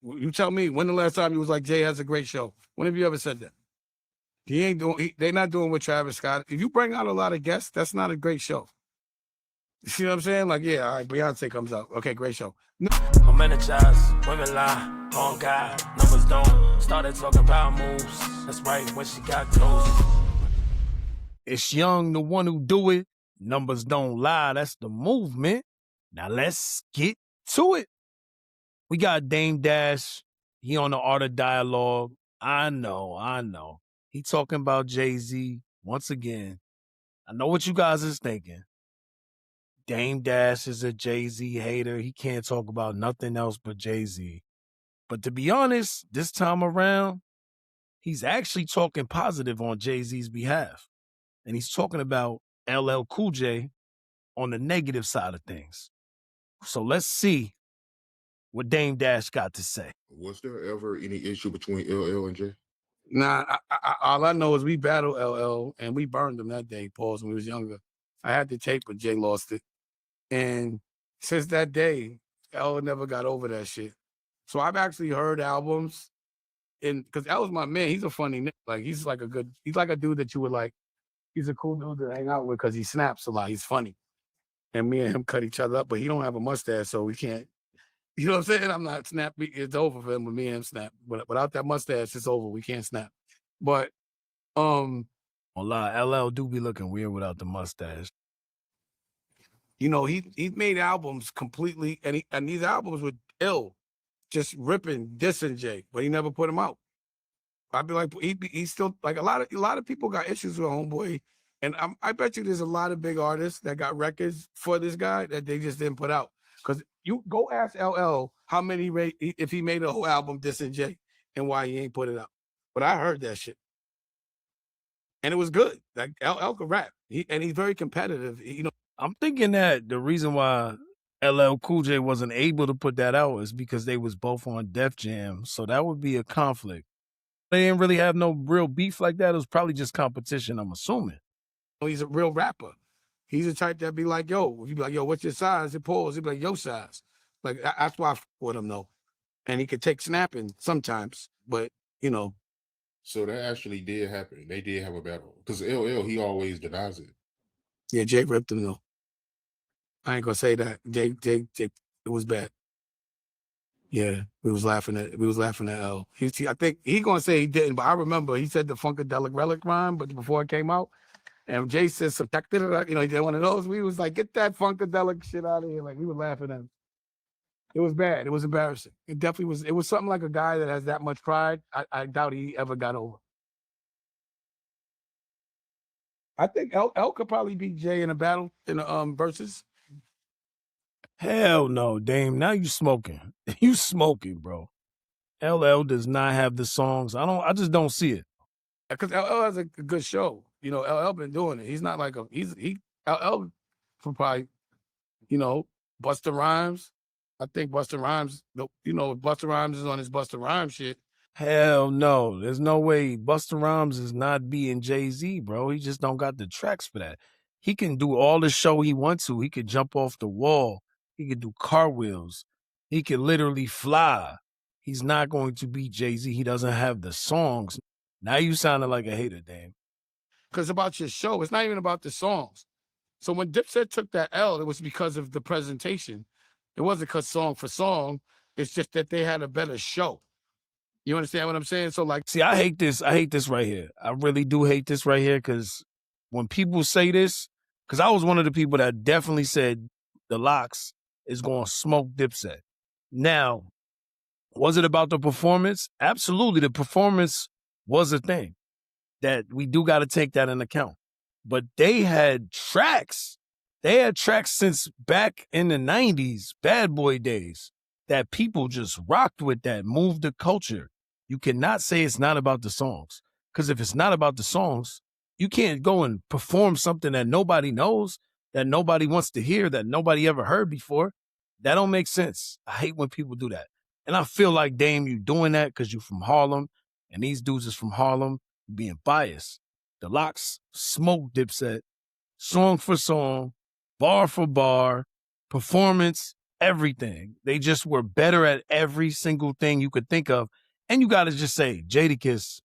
You tell me when the last time you was like, Jay has a great show. When have you ever said that? He ain't doing. They're not doing with Travis Scott. If you bring out a lot of guests, that's not a great show. You see what I'm saying? Like, yeah, all right, Beyonce comes out. Okay, great show. No. I'm energized, women lie, on God, numbers don't. Started talking about moves. That's right, when she got close. It's Young, the one who do it. Numbers don't lie. That's the movement. Now let's get to it. We got Dame Dash. He on the Art of Dialogue. I know. He talking about Jay-Z once again. I know what you guys is thinking. Dame Dash is a Jay-Z hater. He can't talk about nothing else but Jay-Z. But to be honest, this time around, he's actually talking positive on Jay-Z's behalf. And he's talking about LL Cool J on the negative side of things. So let's see what Dame Dash got to say. Was there ever any issue between LL and Jay? Nah, all I know is we battled LL and we burned him that day, Pauls, when we was younger. I had the tape, but Jay lost it. And since that day, LL never got over that shit. So I've actually heard albums, and because L's my man, he's a funny nigga. Like he's like a dude that you would like. He's a cool dude to hang out with because he snaps a lot. He's funny. And me and him cut each other up, but he don't have a mustache, so we can't. You know what I'm saying? I'm not snappy. It's over for him when me and him snap. But without that mustache, it's over. We can't snap. But Well, LL do be looking weird without the mustache. You know, he made albums completely, and these albums were ill, just ripping, dissing Jay, but he never put them out. I'd be like, he's still like a lot of people got issues with Homeboy, and I bet you there's a lot of big artists that got records for this guy that they just didn't put out. Because you go ask LL how many if he made a whole album dissing Jay and why he ain't put it out. But I heard that shit, and it was good. Like LL could rap, and he's very competitive. You know. I'm thinking that the reason why LL Cool J wasn't able to put that out is because they was both on Def Jam, so that would be a conflict. They didn't really have no real beef like that. It was probably just competition, I'm assuming. He's a real rapper. He's the type that be like, yo, if you be like, yo, what's your size? It pulls. He'd be like, your size. Like, that's why I fuck with him, though. And he could take snapping sometimes, but, you know. So that actually did happen. They did have a battle. Because LL, he always denies it. Yeah, Jay ripped him, though. I ain't gonna say that. Jay, it was bad. Yeah, we was laughing at L. I think he gonna say he didn't, but I remember he said the Funkadelic Relic rhyme, but before it came out, and Jay said subtracted it. You know, he did one of those. We was like, get that Funkadelic shit out of here. Like we were laughing at him. It was bad. It was embarrassing. It definitely was. It was something like a guy that has that much pride. I doubt he ever got over. I think L could probably beat Jay in a battle in the Verzuz. Hell no, Dame. Now you smoking. You smoking, bro. LL does not have the songs. I just don't see it. Because LL has a good show. You know, LL been doing it. He's not like LL for probably, you know, Busta Rhymes. I think Busta Rhymes, you know, Busta Rhymes is on his Busta Rhymes shit. Hell no. There's no way Busta Rhymes is not being Jay-Z, bro. He just don't got the tracks for that. He can do all the show he wants to. He could jump off the wall. He could do cartwheels. He could literally fly. He's not going to be Jay-Z. He doesn't have the songs. Now you sounded like a hater, Dame. Because about your show, it's not even about the songs. So when Dipset took that L, it was because of the presentation. It wasn't because song for song. It's just that they had a better show. You understand what I'm saying? So like, see, I hate this right here. I really do hate this right here because when people say this, because I was one of the people that definitely said the Locks is going to smoke Dipset. Now, was it about the performance? Absolutely. The performance was a thing that we do got to take that into account. But they had tracks. They had tracks since back in the 90s, Bad Boy days, that people just rocked with, that moved the culture. You cannot say it's not about the songs. Because if it's not about the songs, you can't go and perform something that nobody knows, that nobody wants to hear, that nobody ever heard before. That don't make sense. I hate when people do that. And I feel like, Dame, you doing that because you from Harlem, and these dudes is from Harlem, being biased. The Locks smoke Dipset, song for song, bar for bar, performance. everything. They just were better at every single thing you could think of. And you got to just say, Jadakiss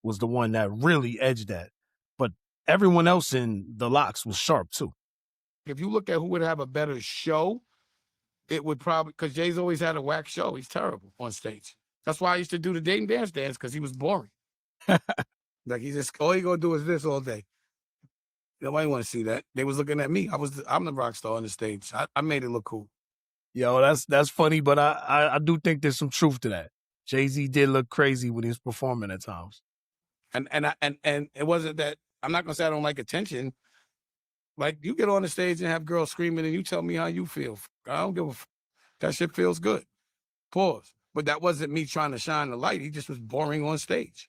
was the one that really edged that. But everyone else in the Locks was sharp too. If you look at who would have a better show, it would probably, because Jay's always had a whack show. He's terrible on stage. That's why I used to do the Dayton Dance Dance, because he was boring. Like, he just, all he gonna do is this all day. Nobody want to see that. They was looking at me. I'm the rock star on the stage. I made it look cool. Yo, that's funny, but I do think there's some truth to that. Jay-Z did look crazy when he was performing at times. And it wasn't that, I'm not gonna say I don't like attention. Like, you get on the stage and have girls screaming and you tell me how you feel. I don't give a f. That shit feels good. Pause. But that wasn't me trying to shine the light. He just was boring on stage.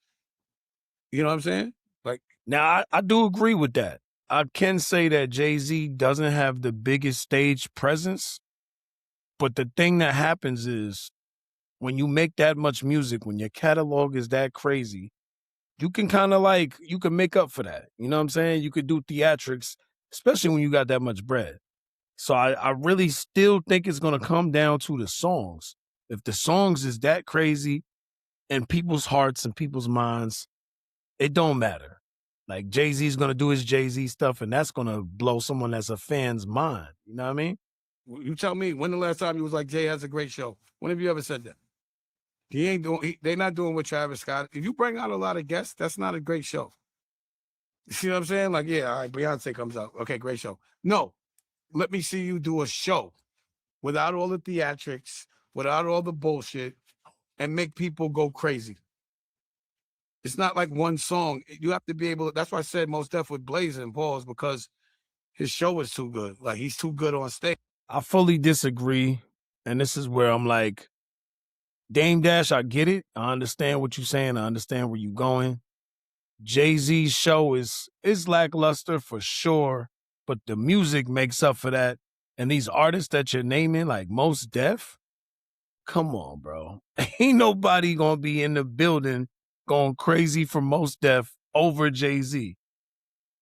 You know what I'm saying? Like, now I do agree with that. I can say that Jay-Z doesn't have the biggest stage presence, but the thing that happens is when you make that much music, when your catalog is that crazy, you can kind of like, you can make up for that. You know what I'm saying? You could do theatrics, especially when you got that much bread. So I really still think it's going to come down to the songs. If the songs is that crazy in people's hearts and people's minds, it don't matter. Like, Jay-Z's going to do his Jay-Z stuff, and that's going to blow someone that's a fan's mind. You know what I mean? you tell me, when the last time you was like, Jay has a great show? When have you ever said that? He ain't doing, they're not doing with Travis Scott. If you bring out a lot of guests, that's not a great show. You see what I'm saying? Like, yeah, all right, Beyonce comes out. Okay, great show. No, let me see you do a show without all the theatrics, without all the bullshit, and make people go crazy. It's not like one song. You have to be able to, that's why I said Mos Def with Blazing, pause, because his show is too good. Like, he's too good on stage. I fully disagree. And this is where I'm like, Dame Dash, I get it. I understand what you're saying. I understand where you're going. Jay-Z's show is lackluster for sure, but the music makes up for that. And these artists that you're naming, like Mos Def, come on, bro. Ain't nobody gonna be in the building going crazy for Mos Def over Jay-Z.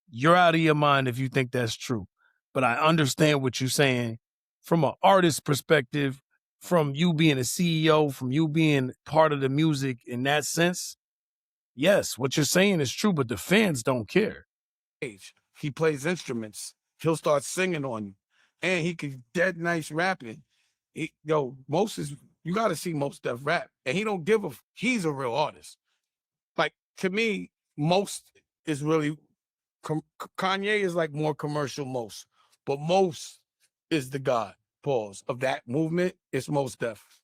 You're out of your mind if you think that's true. But I understand what you're saying from an artist perspective, from you being a CEO, from you being part of the music in that sense. Yes, what you're saying is true, but the fans don't care. He plays instruments. He'll start singing on you. And he can dead nice rapping. You got to see Mos Def rap. And he don't give a, he's a real artist. Like, to me, Mos is really, Kanye is like more commercial Mos. But Mos is the god, pause, of that movement. It's Mos Def.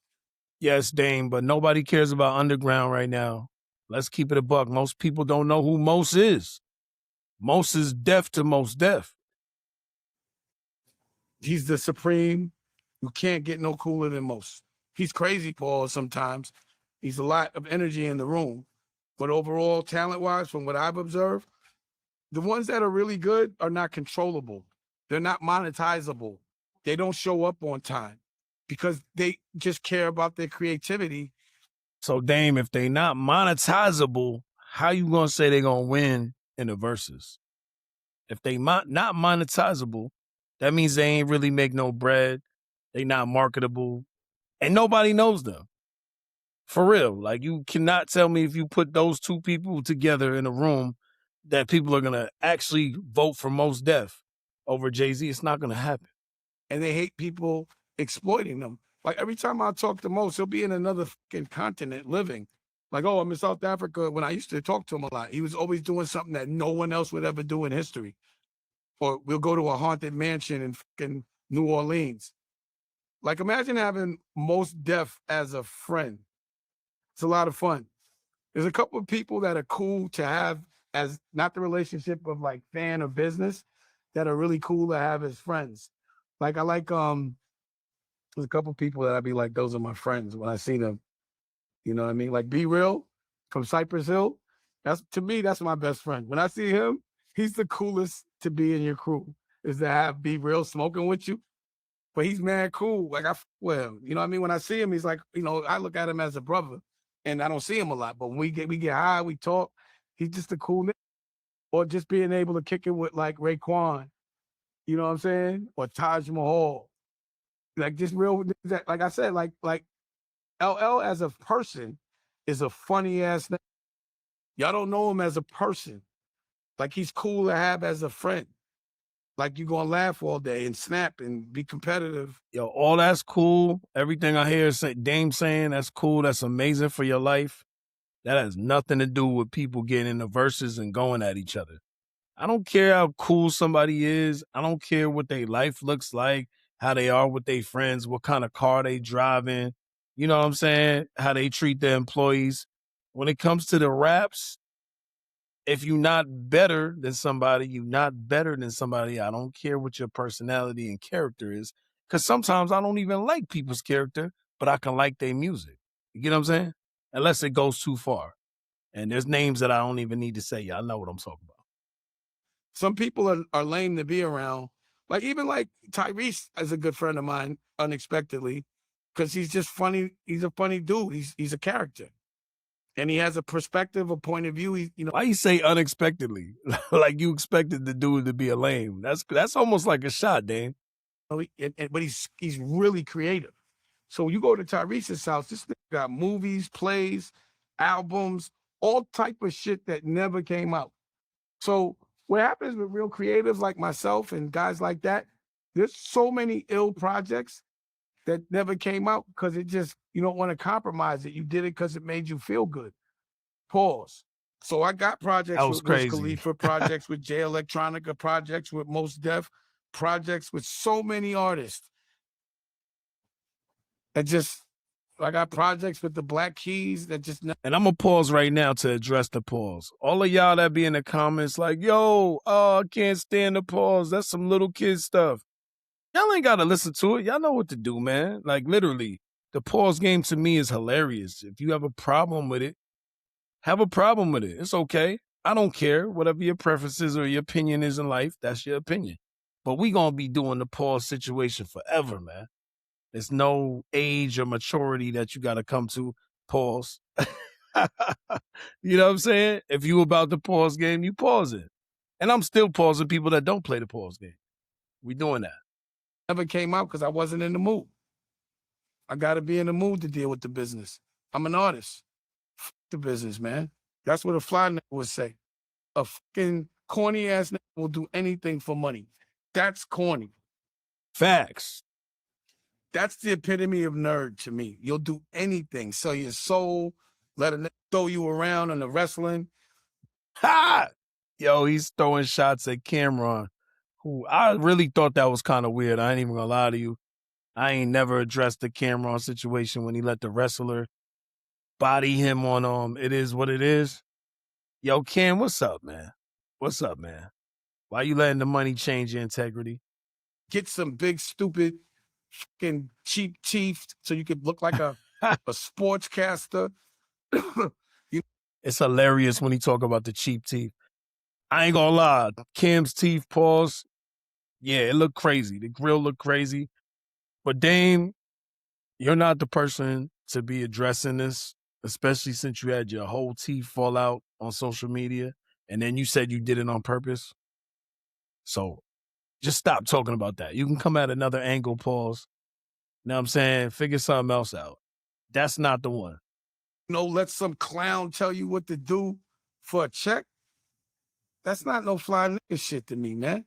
Yes, Dame, but nobody cares about underground right now. Let's keep it a buck. Most people don't know who Mos is. Mos is deaf to Mos Def. He's the supreme. You can't get no cooler than Mos. He's crazy, Paul, sometimes. He's a lot of energy in the room. But overall, talent-wise, from what I've observed, the ones that are really good are not controllable. They're not monetizable. They don't show up on time because they just care about their creativity. So, Dame, if they not monetizable, how you gonna say they gonna win in the verses? If they not monetizable, that means they ain't really make no bread. They not marketable, and nobody knows them. For real, like, you cannot tell me if you put those two people together in a room that people are gonna actually vote for Mos Def over Jay-Z. It's not gonna happen. And they hate people exploiting them. Like, every time I talk to Mos, he'll be in another fucking continent living. Like, oh, I'm in South Africa. When I used to talk to him a lot, he was always doing something that no one else would ever do in history. Or we'll go to a haunted mansion in fucking New Orleans. Like, imagine having Mos Def as a friend. It's a lot of fun. There's a couple of people that are cool to have as not the relationship of like fan or business, that are really cool to have as friends. Like, I like, there's a couple of people that I'd be like, those are my friends when I see them. You know what I mean? Like, Be Real from Cypress Hill. To me, that's my best friend. When I see him, he's the coolest to be in your crew, is to have Be Real smoking with you. But he's mad cool. Like, with him. You know what I mean? When I see him, he's like, I look at him as a brother, and I don't see him a lot. But when we get high, we talk. He's just a cool nigga. Or just being able to kick it with like Raekwon. You know what I'm saying? Or Taj Mahal. Like just real, like I said, like LL as a person is a funny ass nigga. Y'all don't know him as a person. Like he's cool to have as a friend. Like you gonna laugh all day and snap and be competitive. Yo, all that's cool. Everything I hear Dame saying, that's cool. That's amazing for your life. That has nothing to do with people getting in the verses and going at each other. I don't care how cool somebody is. I don't care what their life looks like, how they are with their friends, what kind of car they driving. You know what I'm saying? How they treat their employees. When it comes to the raps, if you're not better than somebody, you're not better than somebody. I don't care what your personality and character is. Because sometimes I don't even like people's character, but I can like their music. You get what I'm saying? Unless it goes too far. And there's names that I don't even need to say. Y'all know what I'm talking about. Some people are lame to be around. Like even like Tyrese is a good friend of mine, unexpectedly, because he's just funny. He's a funny dude. He's a character. And he has a perspective, a point of view. Why you say unexpectedly? Like you expected the dude to be a lame. That's almost like a shot, Dame. But he's really creative. So you go to Tyrese's house, this nigga got movies, plays, albums, all type of shit that never came out. So what happens with real creatives like myself and guys like that, there's so many ill projects that never came out because you don't want to compromise it. You did it because it made you feel good. Pause. So I got projects with Wiz Khalifa, projects with J Electronica, projects with Mos Def, projects with so many artists. I got projects with the Black Keys that just. And I'm going to pause right now to address the pause. All of y'all that be in the comments like, yo, I can't stand the pause. That's some little kid stuff. Y'all ain't got to listen to it. Y'all know what to do, man. Like literally, the pause game to me is hilarious. If you have a problem with it, have a problem with it. It's okay. I don't care. Whatever your preferences or your opinion is in life, that's your opinion. But we going to be doing the pause situation forever, man. There's no age or maturity that you got to come to. Pause. You know what I'm saying? If you about the pause game, you pause it. And I'm still pausing people that don't play the pause game. We doing that. Never came out because I wasn't in the mood. I got to be in the mood to deal with the business. I'm an artist. F the business, man. That's what a fly nigga would say. A fucking corny ass nigga will do anything for money. That's corny. Facts. That's the epitome of nerd to me. You'll do anything. Sell your soul, let a nigga throw you around in the wrestling. Ha! Yo, he's throwing shots at Cameron, who I really thought that was kind of weird. I ain't even gonna lie to you. I ain't never addressed the Cameron situation when he let the wrestler body him on It Is What It Is. Yo, Cam, what's up, man? What's up, man? Why you letting the money change your integrity? Get some big, stupid, fucking cheap teeth so you could look like a sportscaster. It's hilarious when he talk about the cheap teeth. I ain't gonna lie. Cam's teeth, pause. Yeah, it looked crazy. The grill looked crazy. But Dame, you're not the person to be addressing this, especially since you had your whole teeth fall out on social media. And then you said you did it on purpose. So just stop talking about that. You can come at another angle, pause. You know what I'm saying? Figure something else out. That's not the one. Let some clown tell you what to do for a check. That's not no fly nigga shit to me, man.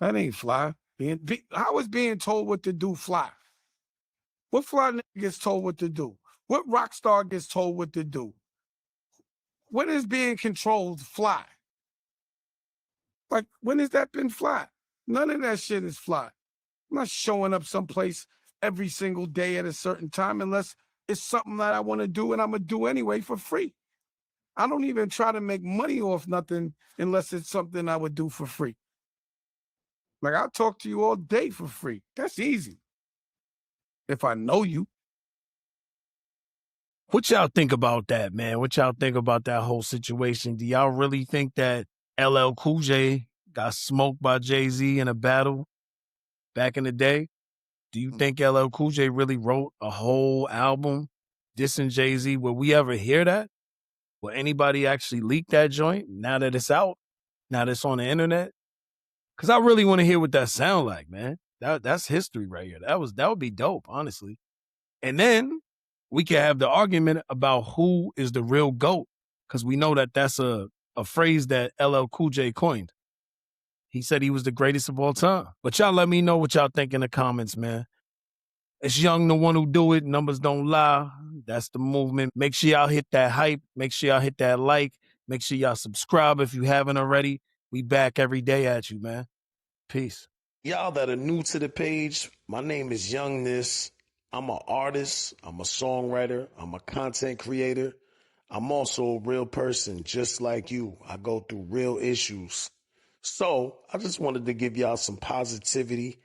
That ain't fly. How is being told what to do fly? What fly nigga gets told what to do? What rock star gets told what to do? What is being controlled fly? Like, when has that been fly? None of that shit is fly. I'm not showing up someplace every single day at a certain time unless it's something that I want to do and I'm going to do anyway for free. I don't even try to make money off nothing unless it's something I would do for free. Like, I'll talk to you all day for free. That's easy. If I know you. What y'all think about that, man? What y'all think about that whole situation? Do y'all really think that LL Cool J got smoked by Jay-Z in a battle back in the day? Do you think LL Cool J really wrote a whole album dissing Jay-Z? Will we ever hear that? Will anybody actually leak that joint now that it's out? Now that it's on the internet? Because I really want to hear what that sound like, man. That's history right here. That would be dope, honestly. And then we can have the argument about who is the real GOAT, because we know that that's a phrase that LL Cool J coined. He said he was the greatest of all time. But y'all let me know what y'all think in the comments, man. It's Young, the one who do it. Numbers don't lie. That's the movement. Make sure y'all hit that hype. Make sure y'all hit that like. Make sure y'all subscribe if you haven't already. We back every day at you, man. Peace. Y'all that are new to the page, my name is youngniss. I'm an artist. I'm a songwriter. I'm a content creator. I'm also a real person just like you. I go through real issues. So I just wanted to give y'all some positivity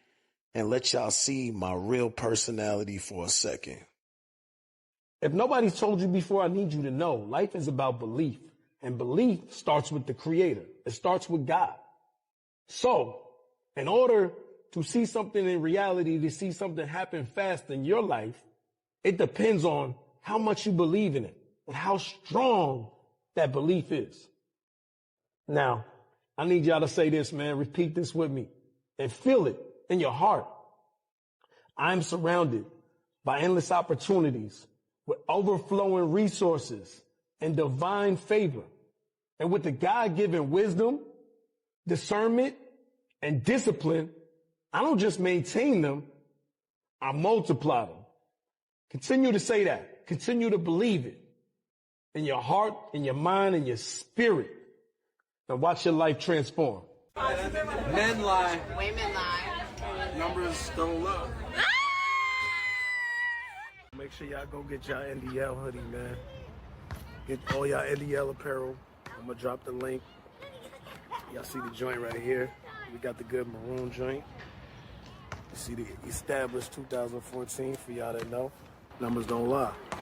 and let y'all see my real personality for a second. If nobody's told you before, I need you to know life is about belief. And belief starts with the Creator. It starts with God. So, in order to see something in reality, to see something happen fast in your life, it depends on how much you believe in it and how strong that belief is. Now, I need y'all to say this, man. Repeat this with me and feel it in your heart. I'm surrounded by endless opportunities with overflowing resources and divine favor. And with the God-given wisdom, discernment, and discipline, I don't just maintain them, I multiply them. Continue to say that. Continue to believe it in your heart, in your mind, in your spirit. And watch your life transform. Men lie. Women lie. Numbers don't lie. Make sure y'all go get y'all NDL hoodie, man. Get all y'all NDL apparel. I'm going to drop the link. Y'all see the joint right here. We got the good maroon joint. You see the established 2014 for y'all that know. Numbers don't lie.